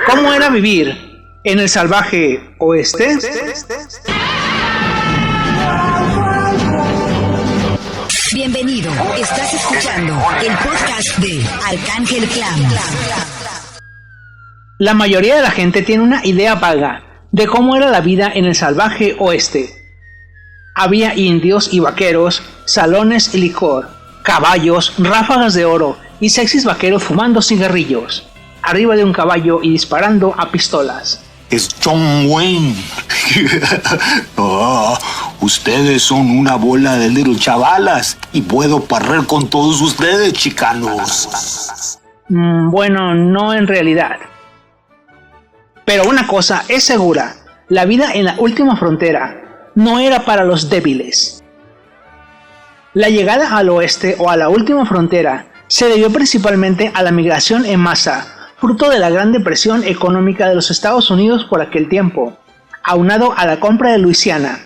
¿Cómo era vivir en el salvaje oeste? Bienvenido, estás escuchando el podcast de Arcángel Clan. La mayoría de la gente tiene una idea vaga de cómo era la vida en el salvaje oeste. Había indios y vaqueros, salones y licor, caballos, ráfagas de oro y sexys vaqueros fumando cigarrillos, arriba de un caballo y disparando a pistolas. Es John Wayne. Ustedes son una bola de little chavalas y puedo parrer con todos ustedes, chicanos. Bueno, no en realidad. Pero una cosa es segura, la vida en la última frontera no era para los débiles. La llegada al oeste o a la última frontera se debió principalmente a la migración en masa, fruto de la Gran Depresión económica de los Estados Unidos por aquel tiempo, aunado a la compra de Luisiana.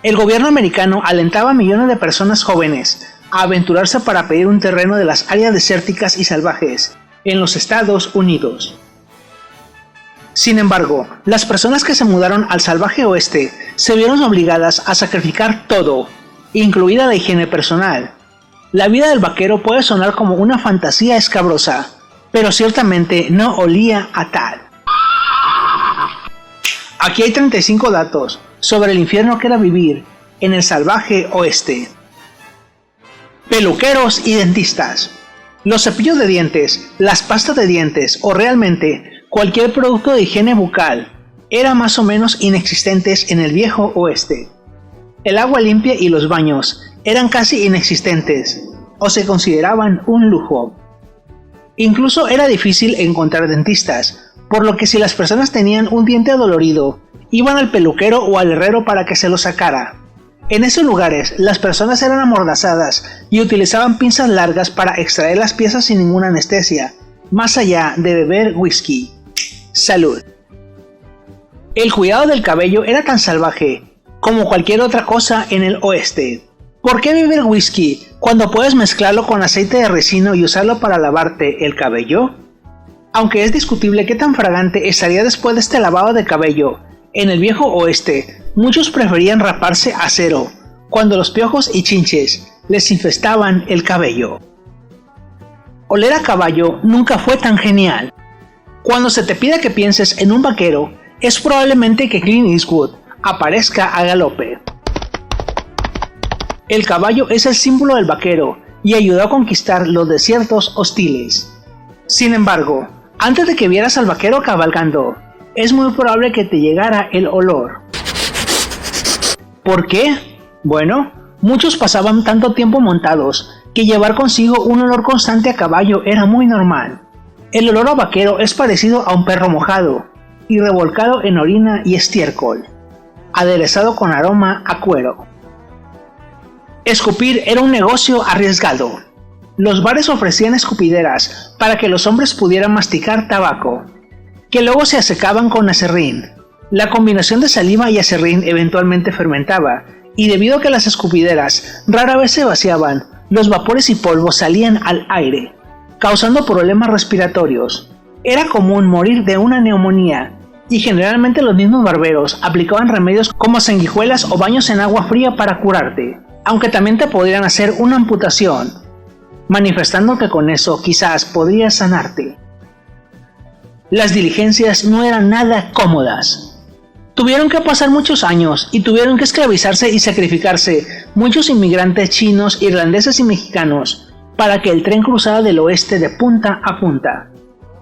El gobierno americano alentaba a millones de personas jóvenes a aventurarse para pedir un terreno de las áreas desérticas y salvajes en los Estados Unidos. Sin embargo, las personas que se mudaron al salvaje oeste se vieron obligadas a sacrificar todo, incluida la higiene personal. La vida del vaquero puede sonar como una fantasía escabrosa, pero ciertamente no olía a tal. Aquí hay 35 datos sobre el infierno que era vivir en el salvaje oeste. Peluqueros y dentistas. Los cepillos de dientes, las pastas de dientes o realmente cualquier producto de higiene bucal eran más o menos inexistentes en el viejo oeste. El agua limpia y los baños eran casi inexistentes o se consideraban un lujo. Incluso era difícil encontrar dentistas, por lo que si las personas tenían un diente adolorido, iban al peluquero o al herrero para que se lo sacara. En esos lugares, las personas eran amordazadas y utilizaban pinzas largas para extraer las piezas sin ninguna anestesia, más allá de beber whisky. Salud. El cuidado del cabello era tan salvaje como cualquier otra cosa en el oeste. ¿Por qué beber whisky cuando puedes mezclarlo con aceite de ricino y usarlo para lavarte el cabello? Aunque es discutible qué tan fragante estaría después de este lavado de cabello, en el viejo oeste, muchos preferían raparse a cero, cuando los piojos y chinches les infestaban el cabello. Oler a caballo nunca fue tan genial. Cuando se te pida que pienses en un vaquero, es probablemente que Clint Eastwood aparezca a galope. El caballo es el símbolo del vaquero y ayudó a conquistar los desiertos hostiles. Sin embargo, antes de que vieras al vaquero cabalgando, es muy probable que te llegara el olor. ¿Por qué? Bueno, muchos pasaban tanto tiempo montados que llevar consigo un olor constante a caballo era muy normal. El olor a vaquero es parecido a un perro mojado y revolcado en orina y estiércol, aderezado con aroma a cuero. Escupir era un negocio arriesgado. Los bares ofrecían escupideras para que los hombres pudieran masticar tabaco, que luego se asecaban con aserrín. La combinación de saliva y aserrín eventualmente fermentaba, y debido a que las escupideras rara vez se vaciaban, los vapores y polvos salían al aire, causando problemas respiratorios. Era común morir de una neumonía, y generalmente los mismos barberos aplicaban remedios como sanguijuelas o baños en agua fría para curarte, aunque también te podrían hacer una amputación, manifestando que con eso quizás podrías sanarte. Las diligencias no eran nada cómodas. Tuvieron que pasar muchos años y tuvieron que esclavizarse y sacrificarse muchos inmigrantes chinos, irlandeses y mexicanos para que el tren cruzara del oeste de punta a punta.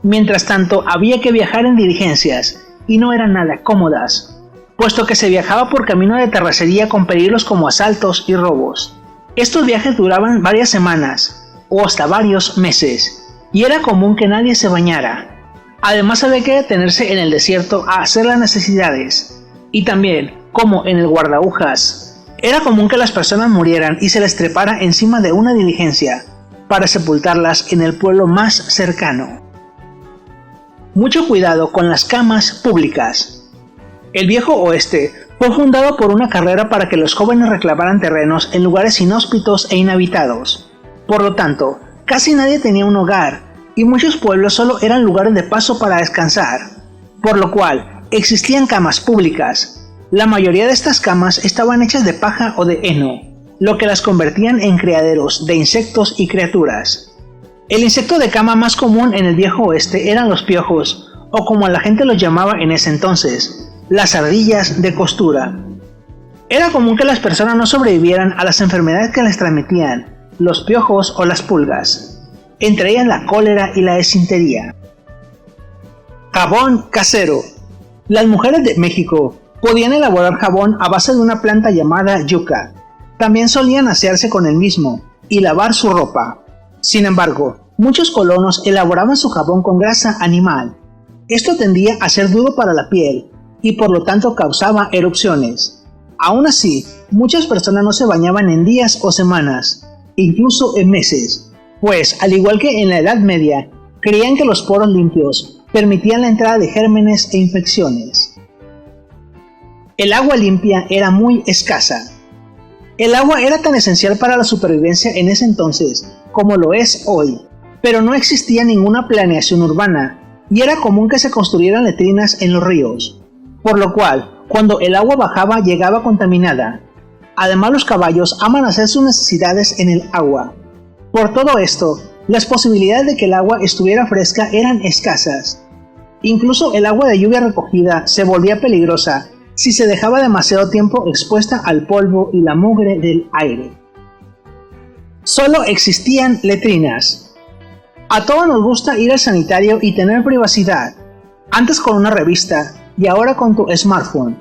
Mientras tanto, había que viajar en diligencias y no eran nada cómodas, puesto que se viajaba por camino de terracería con peligros como asaltos y robos. Estos viajes duraban varias semanas o hasta varios meses, y era común que nadie se bañara. Además había que detenerse en el desierto a hacer las necesidades, y también, como en el guardaújas, era común que las personas murieran y se les trepara encima de una diligencia para sepultarlas en el pueblo más cercano. Mucho cuidado con las camas públicas. El viejo oeste fue fundado por una carrera para que los jóvenes reclamaran terrenos en lugares inhóspitos e inhabitados. Por lo tanto, casi nadie tenía un hogar y muchos pueblos solo eran lugares de paso para descansar. por lo cual existían camas públicas. La mayoría de estas camas estaban hechas de paja o de heno, lo que las convertían en criaderos de insectos y criaturas. El insecto de cama más común en el viejo oeste eran los piojos, o como la gente los llamaba en ese entonces, las ardillas de costura. Era común que las personas no sobrevivieran a las enfermedades que les transmitían los piojos o las pulgas, entre ellas la cólera y la disentería. Jabón casero. Las mujeres de México podían elaborar jabón a base de una planta llamada yuca. También solían asearse con el mismo y lavar su ropa. Sin embargo, muchos colonos elaboraban su jabón con grasa animal. Esto tendía a ser duro para la piel y por lo tanto causaba erupciones. Aún así, muchas personas no se bañaban en días o semanas, incluso en meses, pues al igual que en la Edad Media, creían que los poros limpios permitían la entrada de gérmenes e infecciones. El agua limpia era muy escasa. El agua era tan esencial para la supervivencia en ese entonces como lo es hoy, pero no existía ninguna planeación urbana y era común que se construyeran letrinas en los ríos, por lo cual, cuando el agua bajaba llegaba contaminada. Además, los caballos aman hacer sus necesidades en el agua. Por todo esto, las posibilidades de que el agua estuviera fresca eran escasas. Incluso el agua de lluvia recogida se volvía peligrosa si se dejaba demasiado tiempo expuesta al polvo y la mugre del aire. Solo existían letrinas. A todos nos gusta ir al sanitario y tener privacidad, antes con una revista y ahora con tu smartphone.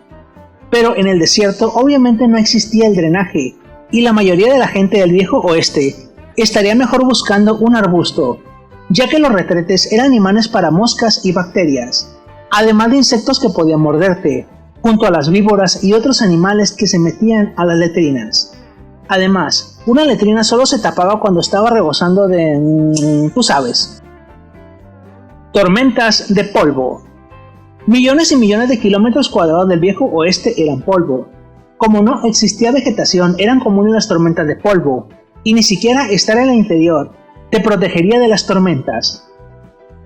Pero en el desierto obviamente no existía el drenaje y la mayoría de la gente del viejo oeste estaría mejor buscando un arbusto, ya que los retretes eran imanes para moscas y bacterias, además de insectos que podían morderte, junto a las víboras y otros animales que se metían a las letrinas. Además, una letrina solo se tapaba cuando estaba rebosando de... tú sabes. Tormentas de polvo. Millones y millones de kilómetros cuadrados del viejo oeste eran polvo. Como no existía vegetación, eran comunes las tormentas de polvo, y ni siquiera estar en el interior te protegería de las tormentas.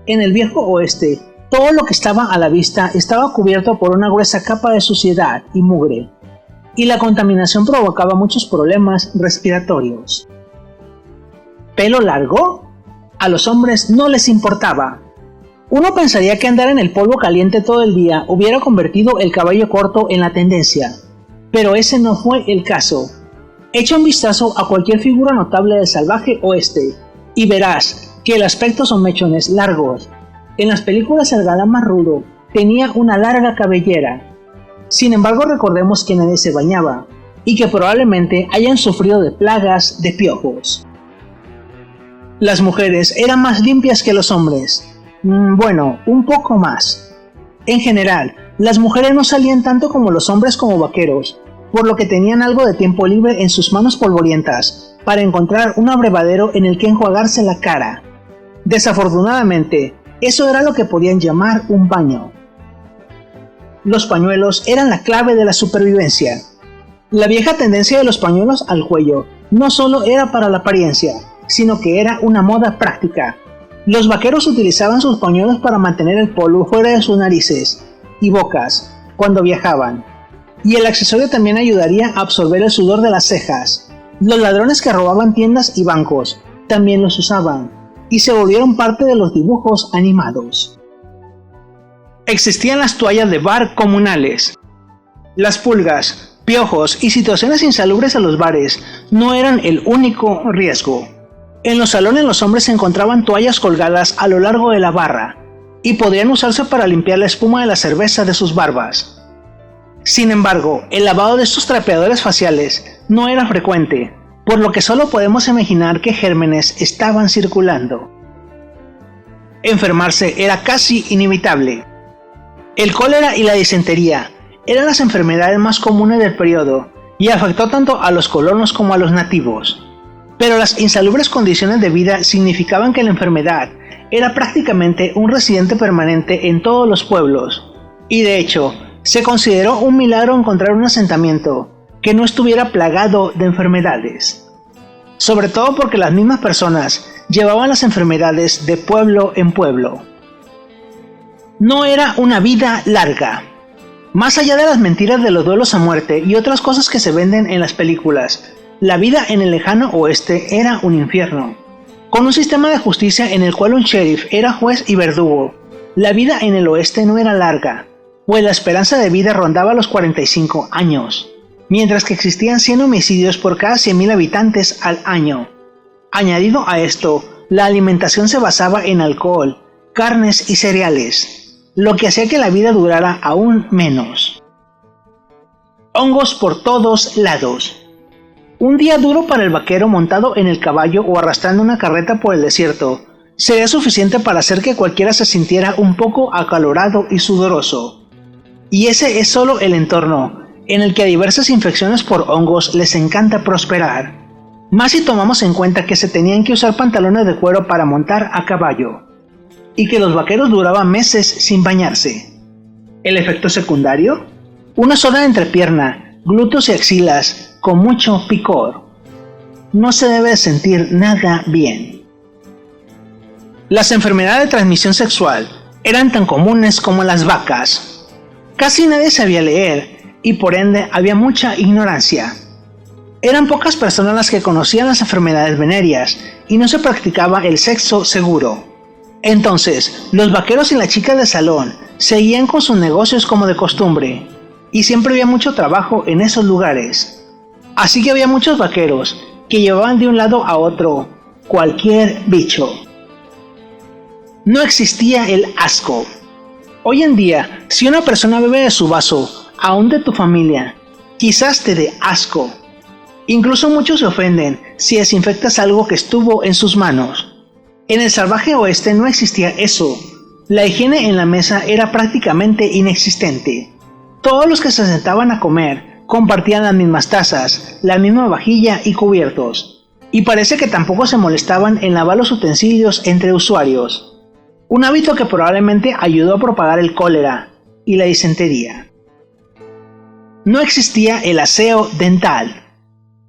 En el viejo oeste, todo lo que estaba a la vista estaba cubierto por una gruesa capa de suciedad y mugre, y la contaminación provocaba muchos problemas respiratorios. ¿Pelo largo? A los hombres no les importaba. Uno pensaría que andar en el polvo caliente todo el día hubiera convertido el cabello corto en la tendencia, pero ese no fue el caso. Echa un vistazo a cualquier figura notable del salvaje oeste y verás que el aspecto son mechones largos. En las películas el galán más rudo tenía una larga cabellera. Sin embargo, recordemos que nadie se bañaba y que probablemente hayan sufrido de plagas de piojos. Las mujeres eran más limpias que los hombres. Bueno, un poco más. En general, las mujeres no salían tanto como los hombres como vaqueros, por lo que tenían algo de tiempo libre en sus manos polvorientas para encontrar un abrevadero en el que enjuagarse la cara. Desafortunadamente, eso era lo que podían llamar un baño. Los pañuelos eran la clave de la supervivencia. La vieja tendencia de los pañuelos al cuello no solo era para la apariencia, sino que era una moda práctica. Los vaqueros utilizaban sus pañuelos para mantener el polvo fuera de sus narices y bocas cuando viajaban, y el accesorio también ayudaría a absorber el sudor de las cejas. Los ladrones que robaban tiendas y bancos también los usaban, y se volvieron parte de los dibujos animados. Existían las toallas de bar comunales. Las pulgas, piojos y situaciones insalubres en los bares no eran el único riesgo. En los salones los hombres encontraban toallas colgadas a lo largo de la barra y podían usarse para limpiar la espuma de la cerveza de sus barbas. Sin embargo, el lavado de estos trapeadores faciales no era frecuente, por lo que solo podemos imaginar qué gérmenes estaban circulando. Enfermarse era casi inevitable. El cólera y la disentería eran las enfermedades más comunes del periodo y afectó tanto a los colonos como a los nativos. Pero las insalubres condiciones de vida significaban que la enfermedad era prácticamente un residente permanente en todos los pueblos, y de hecho, se consideró un milagro encontrar un asentamiento que no estuviera plagado de enfermedades. Sobre todo porque las mismas personas llevaban las enfermedades de pueblo en pueblo. No era una vida larga. Más allá de las mentiras de los duelos a muerte y otras cosas que se venden en las películas, la vida en el lejano oeste era un infierno. Con un sistema de justicia en el cual un sheriff era juez y verdugo, la vida en el oeste no era larga, pues la esperanza de vida rondaba los 45 años, mientras que existían 100 homicidios por cada 100.000 habitantes al año. Añadido a esto, la alimentación se basaba en alcohol, carnes y cereales, lo que hacía que la vida durara aún menos. Hongos por todos lados. Un día duro para el vaquero montado en el caballo o arrastrando una carreta por el desierto sería suficiente para hacer que cualquiera se sintiera un poco acalorado y sudoroso. Y ese es solo el entorno en el que a diversas infecciones por hongos les encanta prosperar. Más si tomamos en cuenta que se tenían que usar pantalones de cuero para montar a caballo, y que los vaqueros duraban meses sin bañarse. ¿El efecto secundario? Una sola de entrepierna, glúteos y axilas, con mucho picor. No se debe sentir nada bien. Las enfermedades de transmisión sexual eran tan comunes como las vacas. Casi nadie sabía leer, y por ende había mucha ignorancia. Eran pocas personas las que conocían las enfermedades venéreas, y no se practicaba el sexo seguro. Entonces, los vaqueros y las chicas de salón seguían con sus negocios como de costumbre, y siempre había mucho trabajo en esos lugares. Así que había muchos vaqueros que llevaban de un lado a otro cualquier bicho. No existía el asco. Hoy en día, si una persona bebe de su vaso, aún de tu familia, quizás te dé asco. Incluso muchos se ofenden si desinfectas algo que estuvo en sus manos. En el salvaje oeste no existía eso. La higiene en la mesa era prácticamente inexistente. Todos los que se sentaban a comer compartían las mismas tazas, la misma vajilla y cubiertos. Y parece que tampoco se molestaban en lavar los utensilios entre usuarios. Un hábito que probablemente ayudó a propagar el cólera y la disentería. No existía el aseo dental.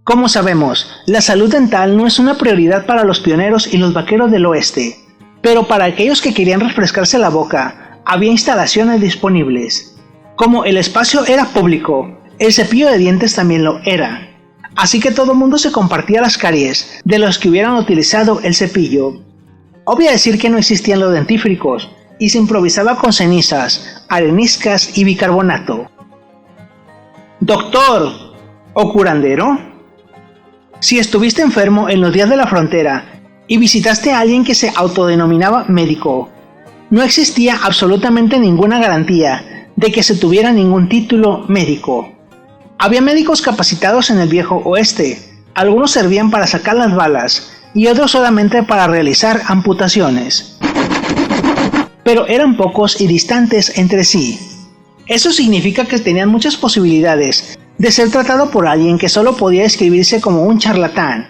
Como sabemos, la salud dental no es una prioridad para los pioneros y los vaqueros del oeste, pero para aquellos que querían refrescarse la boca, había instalaciones disponibles. Como el espacio era público, el cepillo de dientes también lo era, así que todo el mundo se compartía las caries de los que hubieran utilizado el cepillo. Obvio decir que no existían los dentífricos, y se improvisaba con cenizas, areniscas y bicarbonato. ¿Doctor o curandero? Si estuviste enfermo en los días de la frontera y visitaste a alguien que se autodenominaba médico, no existía absolutamente ninguna garantía de que se tuviera ningún título médico. Había médicos capacitados en el viejo oeste, algunos servían para sacar las balas y otros solamente para realizar amputaciones. Pero eran pocos y distantes entre sí. Eso significa que tenían muchas posibilidades de ser tratado por alguien que solo podía describirse como un charlatán.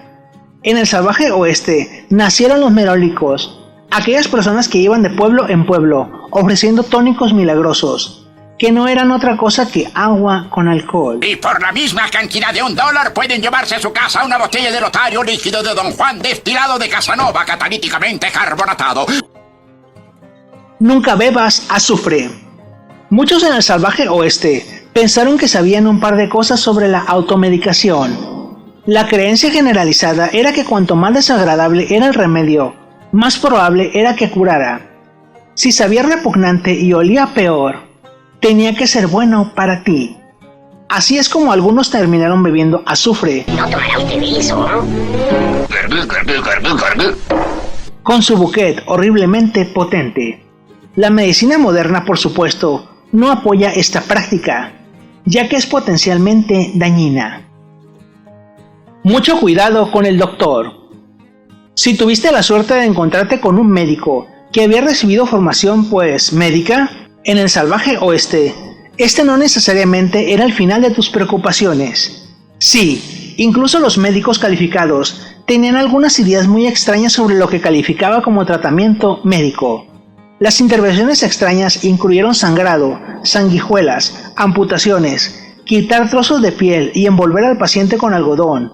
En el salvaje oeste nacieron los merolicos, aquellas personas que iban de pueblo en pueblo ofreciendo tónicos milagrosos, que no eran otra cosa que agua con alcohol. Y por la misma cantidad de $1 pueden llevarse a su casa una botella de Lotario líquido de Don Juan destilado de Casanova catalíticamente carbonatado. Nunca bebas azufre. Muchos en el salvaje oeste pensaron que sabían un par de cosas sobre la automedicación. La creencia generalizada era que cuanto más desagradable era el remedio, más probable era que curara. Si sabía repugnante y olía peor, tenía que ser bueno para ti. Así es como algunos terminaron bebiendo azufre. ¿No tomará usted eso? Con su bouquet horriblemente potente. La medicina moderna, por supuesto, no apoya esta práctica, ya que es potencialmente dañina. Mucho cuidado con el doctor. Si tuviste la suerte de encontrarte con un médico que había recibido formación, médica, en el salvaje oeste, este no necesariamente era el final de tus preocupaciones. Sí, incluso los médicos calificados tenían algunas ideas muy extrañas sobre lo que calificaba como tratamiento médico. Las intervenciones extrañas incluyeron sangrado, sanguijuelas, amputaciones, quitar trozos de piel y envolver al paciente con algodón,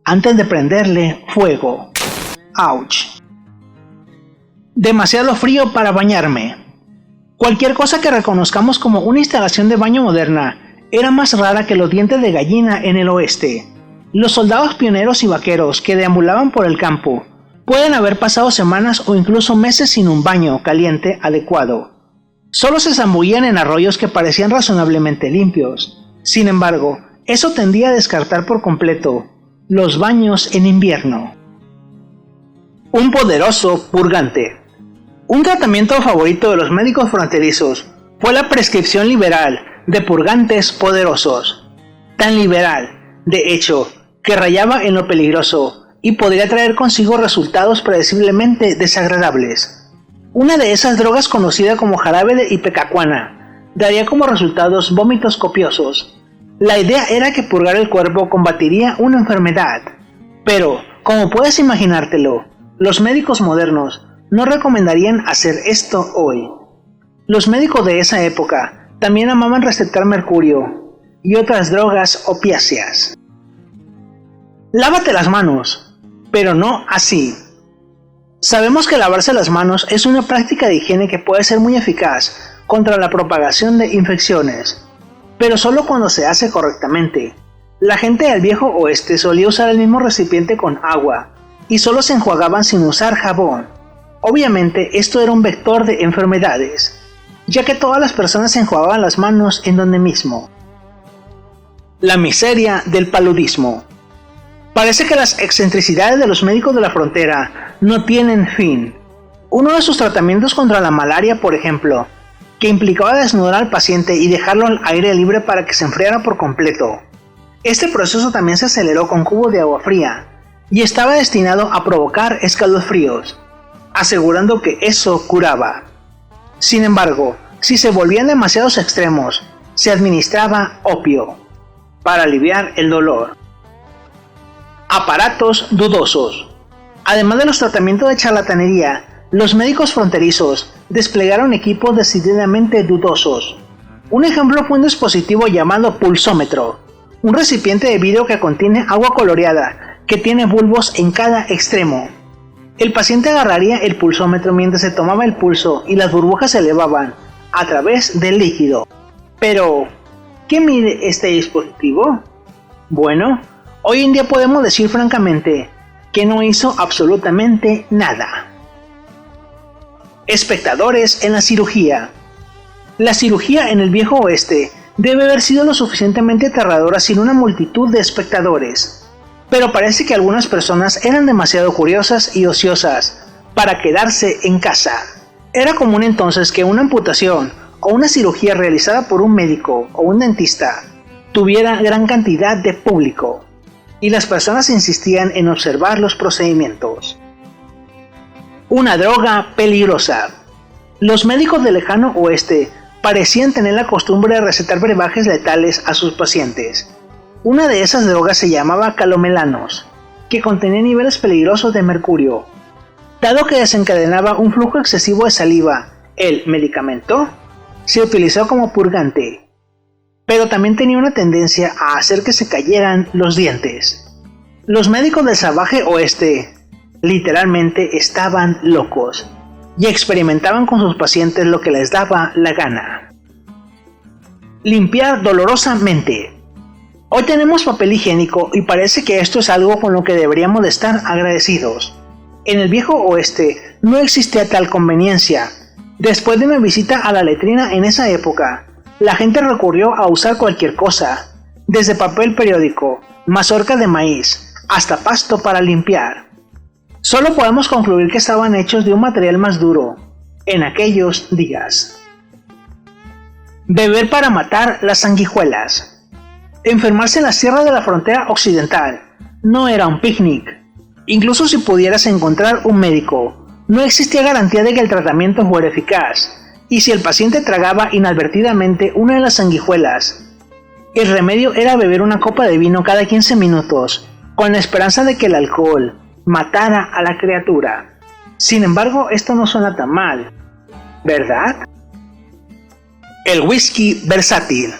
antes de prenderle fuego. ¡Auch! Demasiado frío para bañarme. Cualquier cosa que reconozcamos como una instalación de baño moderna era más rara que los dientes de gallina en el oeste. Los soldados pioneros y vaqueros que deambulaban por el campo pueden haber pasado semanas o incluso meses sin un baño caliente adecuado. Solo se zambullían en arroyos que parecían razonablemente limpios. Sin embargo, eso tendía a descartar por completo los baños en invierno. Un poderoso purgante. Un tratamiento favorito de los médicos fronterizos fue la prescripción liberal de purgantes poderosos. Tan liberal, de hecho, que rayaba en lo peligroso y podría traer consigo resultados predeciblemente desagradables. Una de esas drogas, conocida como jarabe de ipecacuana, daría como resultados vómitos copiosos. La idea era que purgar el cuerpo combatiría una enfermedad, pero, como puedes imaginártelo, los médicos modernos no recomendarían hacer esto hoy. Los médicos de esa época también amaban recetar mercurio y otras drogas opiáceas. Lávate las manos, pero no así. Sabemos que lavarse las manos es una práctica de higiene que puede ser muy eficaz contra la propagación de infecciones, pero solo cuando se hace correctamente. La gente del viejo oeste solía usar el mismo recipiente con agua y solo se enjuagaban sin usar jabón. Obviamente esto era un vector de enfermedades, ya que todas las personas se enjuagaban las manos en donde mismo. La miseria del paludismo. Parece que las excentricidades de los médicos de la frontera no tienen fin. Uno de sus tratamientos contra la malaria, por ejemplo, que implicaba desnudar al paciente y dejarlo al aire libre para que se enfriara por completo. Este proceso también se aceleró con cubos de agua fría y estaba destinado a provocar escalofríos, asegurando que eso curaba. Sin embargo, si se volvían demasiados extremos, se administraba opio para aliviar el dolor. Aparatos dudosos. Además de los tratamientos de charlatanería, los médicos fronterizos desplegaron equipos decididamente dudosos. Un ejemplo fue un dispositivo llamado pulsómetro, un recipiente de vidrio que contiene agua coloreada que tiene bulbos en cada extremo. El paciente agarraría el pulsómetro mientras se tomaba el pulso y las burbujas se elevaban a través del líquido. Pero, ¿qué mide este dispositivo? Bueno, hoy en día podemos decir francamente que no hizo absolutamente nada. Espectadores en la cirugía. La cirugía en el viejo oeste debe haber sido lo suficientemente aterradora sin una multitud de espectadores. Pero parece que algunas personas eran demasiado curiosas y ociosas para quedarse en casa. Era común entonces que una amputación o una cirugía realizada por un médico o un dentista tuviera gran cantidad de público, y las personas insistían en observar los procedimientos. Una droga peligrosa. Los médicos del lejano oeste parecían tener la costumbre de recetar brebajes letales a sus pacientes. Una de esas drogas se llamaba calomelanos, que contenía niveles peligrosos de mercurio. Dado que desencadenaba un flujo excesivo de saliva, el medicamento se utilizó como purgante, pero también tenía una tendencia a hacer que se cayeran los dientes. Los médicos del salvaje oeste literalmente estaban locos y experimentaban con sus pacientes lo que les daba la gana. Limpiar dolorosamente. Hoy tenemos papel higiénico y parece que esto es algo con lo que deberíamos de estar agradecidos. En el viejo oeste no existía tal conveniencia. Después de una visita a la letrina en esa época, la gente recurrió a usar cualquier cosa, desde papel periódico, mazorca de maíz, hasta pasto para limpiar. Solo podemos concluir que estaban hechos de un material más duro en aquellos días. Beber para matar las sanguijuelas. Enfermarse en la sierra de la frontera occidental no era un picnic. Incluso si pudieras encontrar un médico, no existía garantía de que el tratamiento fuera eficaz, y si el paciente tragaba inadvertidamente una de las sanguijuelas, el remedio era beber una copa de vino cada 15 minutos, con la esperanza de que el alcohol matara a la criatura. Sin embargo, esto no suena tan mal, ¿verdad? El whisky versátil.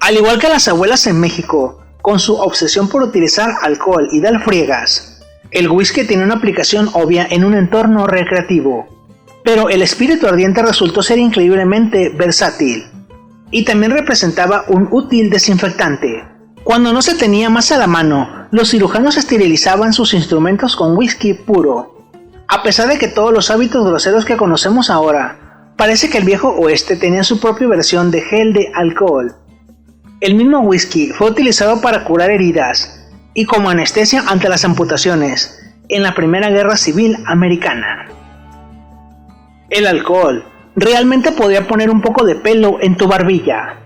Al igual que las abuelas en México, con su obsesión por utilizar alcohol y dar friegas, el whisky tiene una aplicación obvia en un entorno recreativo. Pero el espíritu ardiente resultó ser increíblemente versátil y también representaba un útil desinfectante. Cuando no se tenía más a la mano, los cirujanos esterilizaban sus instrumentos con whisky puro. A pesar de que todos los hábitos groseros que conocemos ahora, parece que el viejo oeste tenía su propia versión de gel de alcohol. El mismo whisky fue utilizado para curar heridas y como anestesia ante las amputaciones en la Primera Guerra Civil Americana. El alcohol realmente podía poner un poco de pelo en tu barbilla.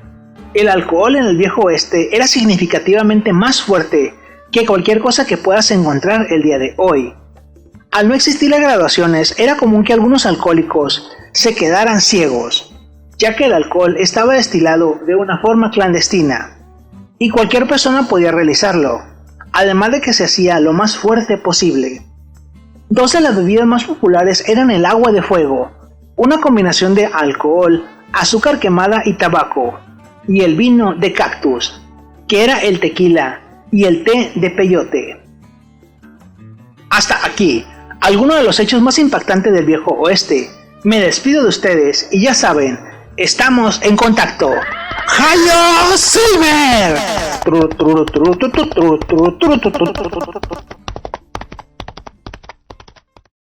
El alcohol en el viejo oeste era significativamente más fuerte que cualquier cosa que puedas encontrar el día de hoy. Al no existir las graduaciones, era común que algunos alcohólicos se quedaran ciegos, ya que el alcohol estaba destilado de una forma clandestina y cualquier persona podía realizarlo, además de que se hacía lo más fuerte posible. Dos de las bebidas más populares eran el agua de fuego, una combinación de alcohol, azúcar quemada y tabaco, y el vino de cactus, que era el tequila, y el té de peyote. Hasta aquí, algunos de los hechos más impactantes del viejo oeste. Me despido de ustedes y ya saben, estamos en contacto. ¡Hayo Silver!